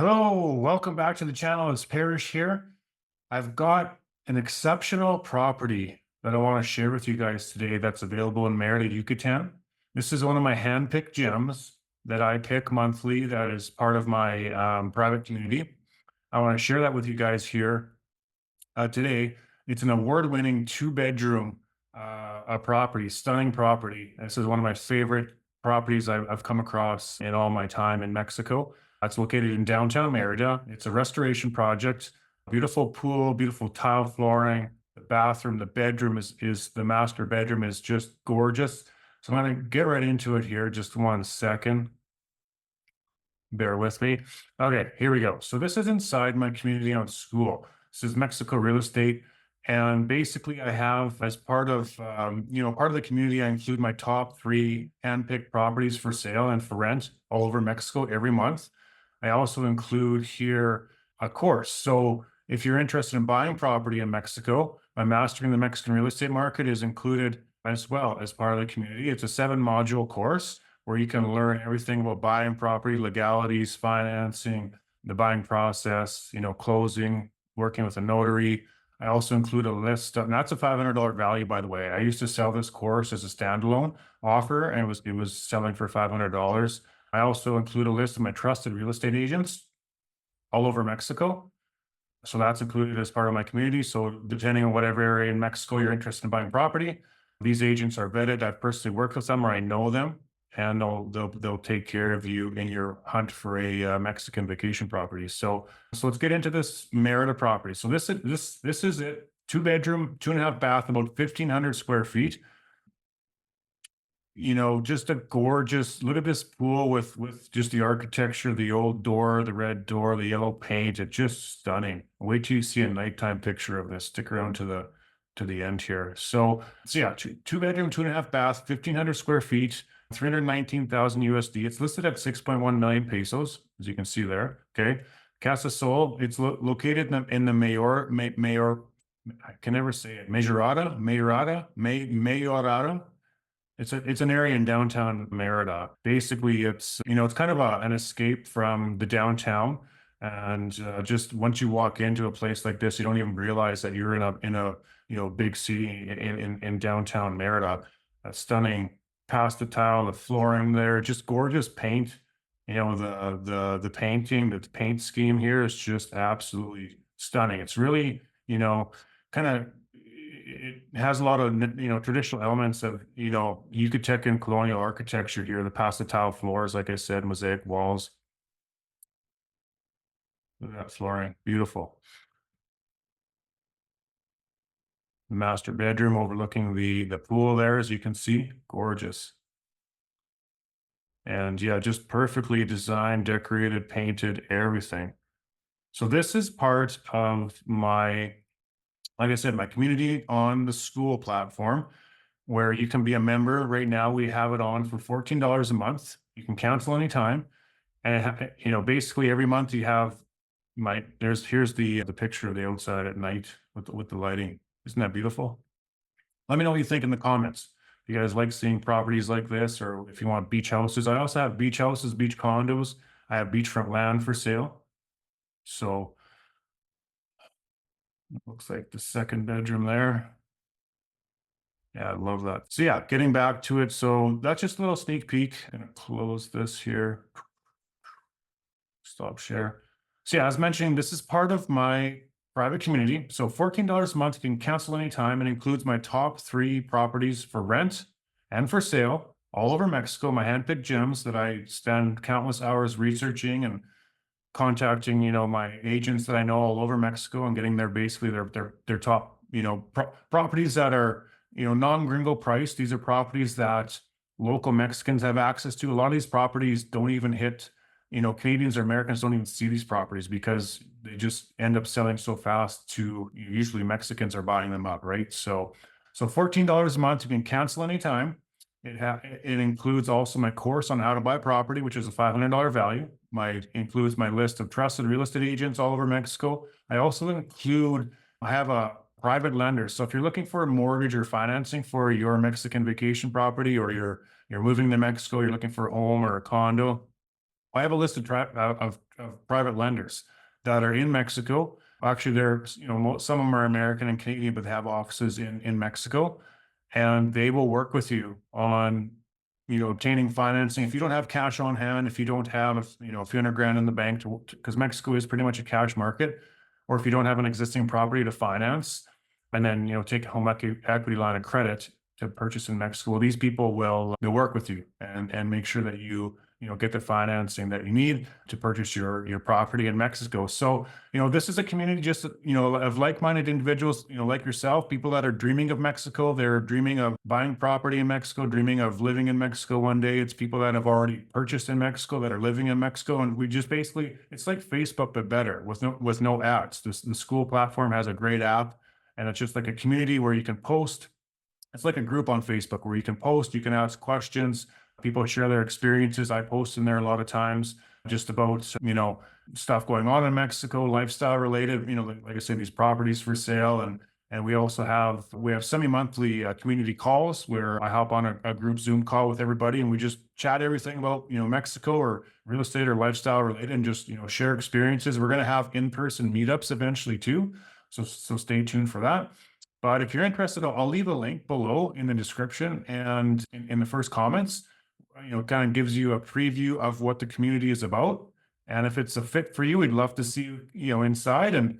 Hello, welcome back to the channel. It's Parrish here. I've got an exceptional property that I want to share with you guys today that's available in Mérida, Yucatan. This is one of my hand-picked gems that I pick monthly that is part of my private community. I want to share that with you guys here today. It's an award-winning two-bedroom property, stunning property. This is one of my favorite properties I've come across in all my time in Mexico. It's located in downtown Mérida. It's a restoration project. Beautiful pool, beautiful tile flooring. The bathroom, the bedroom is the master bedroom is just gorgeous. So I'm going to get right into it here. Just one second. Bear with me. Okay, here we go. So this is inside my community-owned school. This is Mexico Real Estate. And basically I have, as part of, part of the community, I include my top 3 handpicked properties for sale and for rent all over Mexico every month. I also include here a course. So if you're interested in buying property in Mexico, my Mastering the Mexican Real Estate Market is included as well as part of the community. It's a 7-module course where you can learn everything about buying property, legalities, financing, the buying process, closing, working with a notary. I also include a list of, and that's a $500 value, by the way. I used to sell this course as a standalone offer, and it was selling for $500. I also include a list of my trusted real estate agents all over Mexico. So that's included as part of my community. So depending on whatever area in Mexico you're interested in buying property, these agents are vetted. I've personally worked with them, or I know them, and they'll take care of you in your hunt for a Mexican vacation property. So let's get into this Mérida property. So this is it. 2-bedroom, 2.5 bath, about 1,500 square feet. Just a gorgeous, look at this pool with just the architecture, the old door, the red door, the yellow paint. It's just stunning. Wait till you see a nighttime picture of this. Stick around to the end here. So yeah, 2-bedroom, 2.5 bath, 1,500 square feet, 319,000 USD. It's listed at 6.1 million pesos, as you can see there. Okay. Casa Sol, it's located in the Mayor, I can never say it. Mejorada. It's an area in downtown Mérida. Basically, it's kind of an escape from the downtown, and just once you walk into a place like this, you don't even realize that you're in a big city in downtown Mérida. Stunning pasta tile, the flooring there, just gorgeous paint. The painting, the paint scheme here is just absolutely stunning. It's really kind of, it has a lot of traditional elements of Yucatecan colonial architecture here. The pasta tile floors, like I said, mosaic walls. Look at that flooring, beautiful. The master bedroom overlooking the pool there, as you can see, gorgeous. And yeah, just perfectly designed, decorated, painted, everything. So this is part of my, like I said, my community on the school platform, where you can be a member. Right now, we have it on for $14 a month. You can cancel anytime. And basically every month you have here's the picture of the outside at night with the lighting. Isn't that beautiful? Let me know what you think in the comments. If you guys like seeing properties like this, or if you want beach houses. I also have beach houses, beach condos. I have beachfront land for sale. So it looks like the 2nd bedroom there. Yeah, I love that. So yeah, getting back to it. So that's just a little sneak peek. I'm gonna close this here. Stop share. So yeah, as mentioned, this is part of my private community. So $14 a month, you can cancel anytime. It includes my top 3 properties for rent and for sale all over Mexico, my handpicked gems that I spend countless hours researching and contacting, my agents that I know all over Mexico, and getting their top, properties that are, non-gringo price. These are properties that local Mexicans have access to. A lot of these properties don't even hit, Canadians or Americans don't even see these properties because they just end up selling so fast to, usually Mexicans are buying them up, right? So $14 a month, you can cancel anytime. It includes also my course on how to buy property, which is a $500 value. Includes my list of trusted real estate agents all over Mexico. I have a private lender. So if you're looking for a mortgage or financing for your Mexican vacation property, or you're moving to Mexico, you're looking for a home or a condo, I have a list of of private lenders that are in Mexico. Actually, there's, some of them are American and Canadian, but they have offices in Mexico, and they will work with you on, obtaining financing. If you don't have cash on hand, if you don't have, a few hundred grand in the bank because Mexico is pretty much a cash market, or if you don't have an existing property to finance, and then, take a home equity line of credit to purchase in Mexico, well, these people will they'll work with you and make sure that you get the financing that you need to purchase your property in Mexico. So, this is a community just, of like-minded individuals, like yourself, people that are dreaming of Mexico. They're dreaming of buying property in Mexico, dreaming of living in Mexico one day. It's people that have already purchased in Mexico that are living in Mexico. And we just basically, it's like Facebook, but better with no ads. The school platform has a great app, and it's just like a community where you can post. It's like a group on Facebook where you can post, you can ask questions, people share their experiences. I post in there a lot of times just about, stuff going on in Mexico, lifestyle related, like I said, these properties for sale. And we also have semi-monthly community calls where I hop on a group Zoom call with everybody, and we just chat everything about, Mexico or real estate or lifestyle related, and just, share experiences. We're going to have in-person meetups eventually too. So stay tuned for that. But if you're interested, I'll leave a link below in the description and in the first comments. Kind of gives you a preview of what the community is about. And if it's a fit for you, we'd love to see you, inside and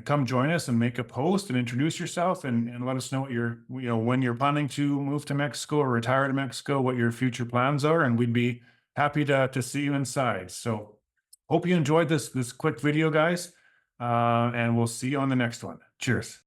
come join us and make a post and introduce yourself and let us know what when you're planning to move to Mexico or retire to Mexico, what your future plans are. And we'd be happy to see you inside. So hope you enjoyed this quick video, guys. And we'll see you on the next one. Cheers.